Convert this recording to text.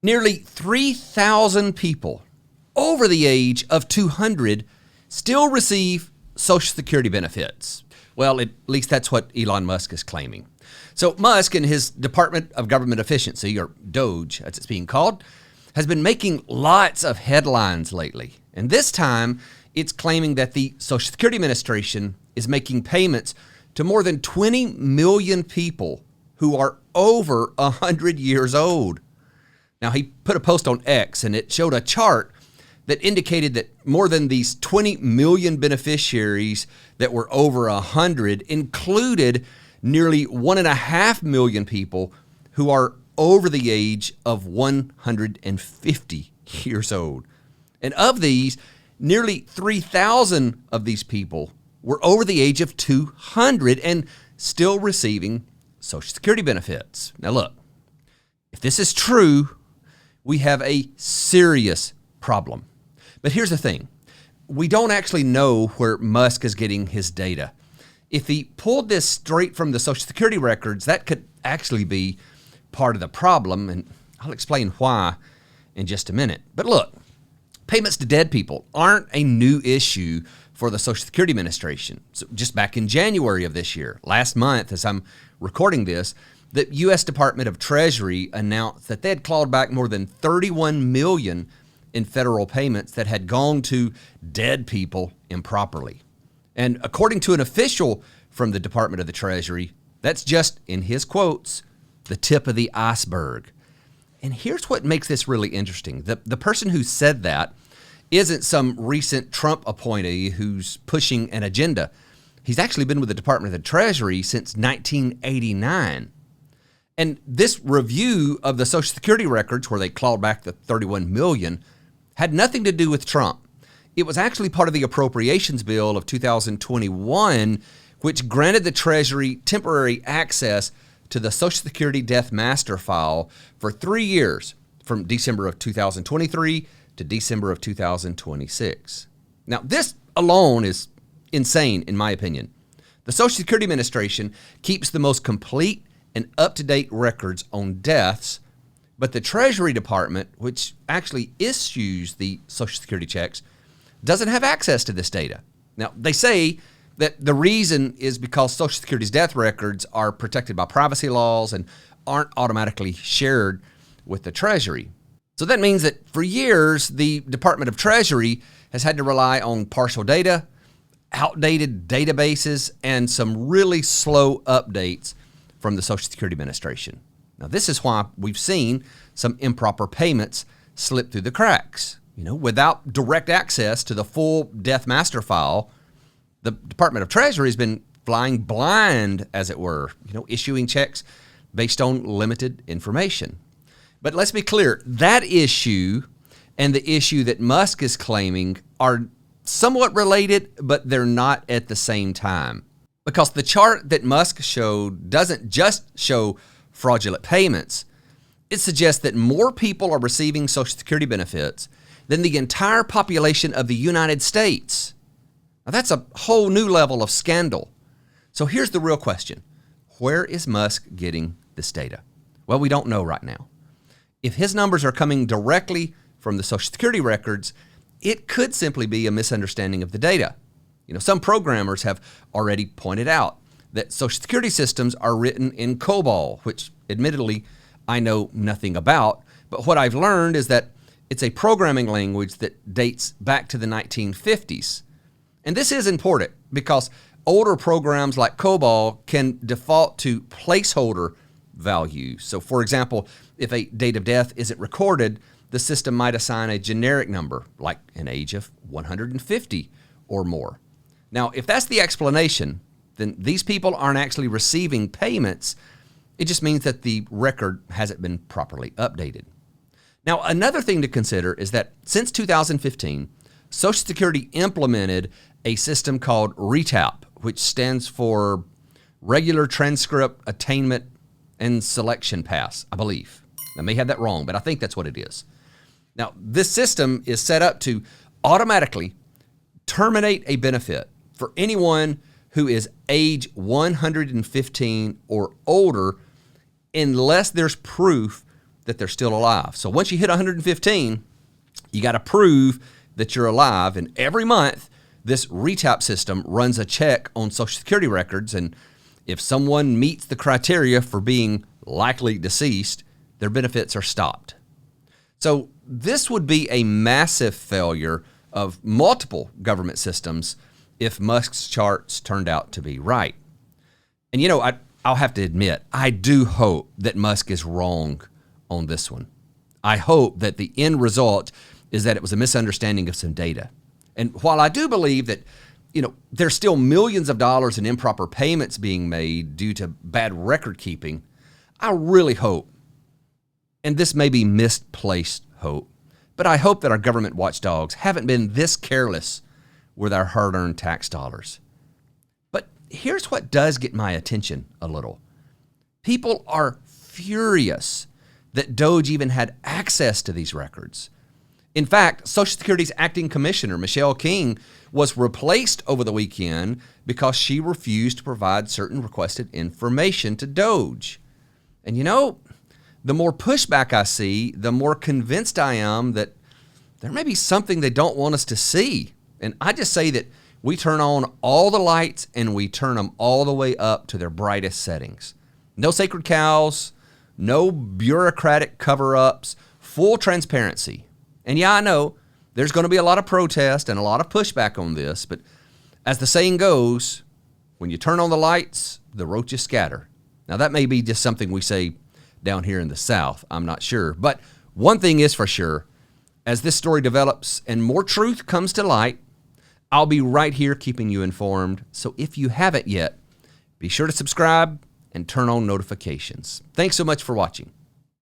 Nearly 3,000 people over the age of 200 still receive Social Security benefits. Well, at least that's what Elon Musk is claiming. So Musk and his Department of Government Efficiency, or DOGE as it's being called, has been making lots of headlines lately. And this time, it's claiming that the Social Security Administration is making payments to more than 20 million people who are over 100 years old. Now, he put a post on X, and it showed a chart that indicated that more than these 20 million beneficiaries that were over 100 included nearly 1.5 million people who are over the age of 150 years old. And of these, nearly 3,000 of these people were over the age of 200 and still receiving Social Security benefits. Now look, if this is true, we have a serious problem. But here's the thing. We don't actually know where Musk is getting his data. If he pulled this straight from the Social Security records, that could actually be part of the problem, and I'll explain why in just a minute. But look, payments to dead people aren't a new issue for the Social Security Administration. So just back in January of this year, last month, as I'm recording this, the U.S. Department of Treasury announced that they had clawed back more than $31 million in federal payments that had gone to dead people improperly. And according to an official from the Department of the Treasury, that's just, in his quotes, the tip of the iceberg. And here's what makes this really interesting. The person who said that isn't some recent Trump appointee who's pushing an agenda. He's actually been with the Department of the Treasury since 1989. And this review of the Social Security records, where they clawed back the $31 million, had nothing to do with Trump. It was actually part of the appropriations bill of 2021, which granted the Treasury temporary access to the Social Security Death Master File for 3 years, from December of 2023 to December of 2026. Now, this alone is insane, in my opinion. The Social Security Administration keeps the most complete and up-to-date records on deaths, but the Treasury Department, which actually issues the Social Security checks, doesn't have access to this data. Now, they say that the reason is because Social Security's death records are protected by privacy laws and aren't automatically shared with the Treasury. So that means that for years, the Department of Treasury has had to rely on partial data, outdated databases, and some really slow updates from the Social Security Administration. Now, this is why we've seen some improper payments slip through the cracks. Without direct access to the full death master file, the Department of Treasury has been flying blind, as it were, issuing checks based on limited information. But let's be clear, that issue and the issue that Musk is claiming are somewhat related, but they're not at the same time. Because the chart that Musk showed doesn't just show fraudulent payments. It suggests that more people are receiving Social Security benefits than the entire population of the United States. Now, that's a whole new level of scandal. So here's the real question. Where is Musk getting this data? Well, we don't know right now. If his numbers are coming directly from the Social Security records, it could simply be a misunderstanding of the data. Some programmers have already pointed out that Social Security systems are written in COBOL, which admittedly I know nothing about, but what I've learned is that it's a programming language that dates back to the 1950s. And this is important because older programs like COBOL can default to placeholder values. So for example, if a date of death isn't recorded, the system might assign a generic number, like an age of 150 or more. Now, if that's the explanation, then these people aren't actually receiving payments. It just means that the record hasn't been properly updated. Now, another thing to consider is that since 2015, Social Security implemented a system called RETAP, which stands for Regular Transcript Attainment and Selection Pass, I believe. I may have that wrong, but I think that's what it is. Now, this system is set up to automatically terminate a benefit for anyone who is age 115 or older unless there's proof that they're still alive. So once you hit 115, you got to prove that you're alive. And every month, this retap system runs a check on Social Security records. And if someone meets the criteria for being likely deceased, their benefits are stopped. So this would be a massive failure of multiple government systems if Musk's charts turned out to be right. And I'll have to admit, I do hope that Musk is wrong on this one. I hope that the end result is that it was a misunderstanding of some data. And while I do believe that, there's still millions of dollars in improper payments being made due to bad record keeping, I really hope, and this may be misplaced hope, but I hope that our government watchdogs haven't been this careless with our hard-earned tax dollars. But here's what does get my attention a little. People are furious that DOJ even had access to these records. In fact, Social Security's acting commissioner, Michelle King, was replaced over the weekend because she refused to provide certain requested information to DOJ. And the more pushback I see, the more convinced I am that there may be something they don't want us to see. And I just say that we turn on all the lights and we turn them all the way up to their brightest settings. No sacred cows, no bureaucratic cover-ups, full transparency. And yeah, I know there's going to be a lot of protest and a lot of pushback on this, but as the saying goes, when you turn on the lights, the roaches scatter. Now that may be just something we say down here in the South, I'm not sure. But one thing is for sure, as this story develops and more truth comes to light, I'll be right here keeping you informed. So if you haven't yet, be sure to subscribe and turn on notifications. Thanks so much for watching.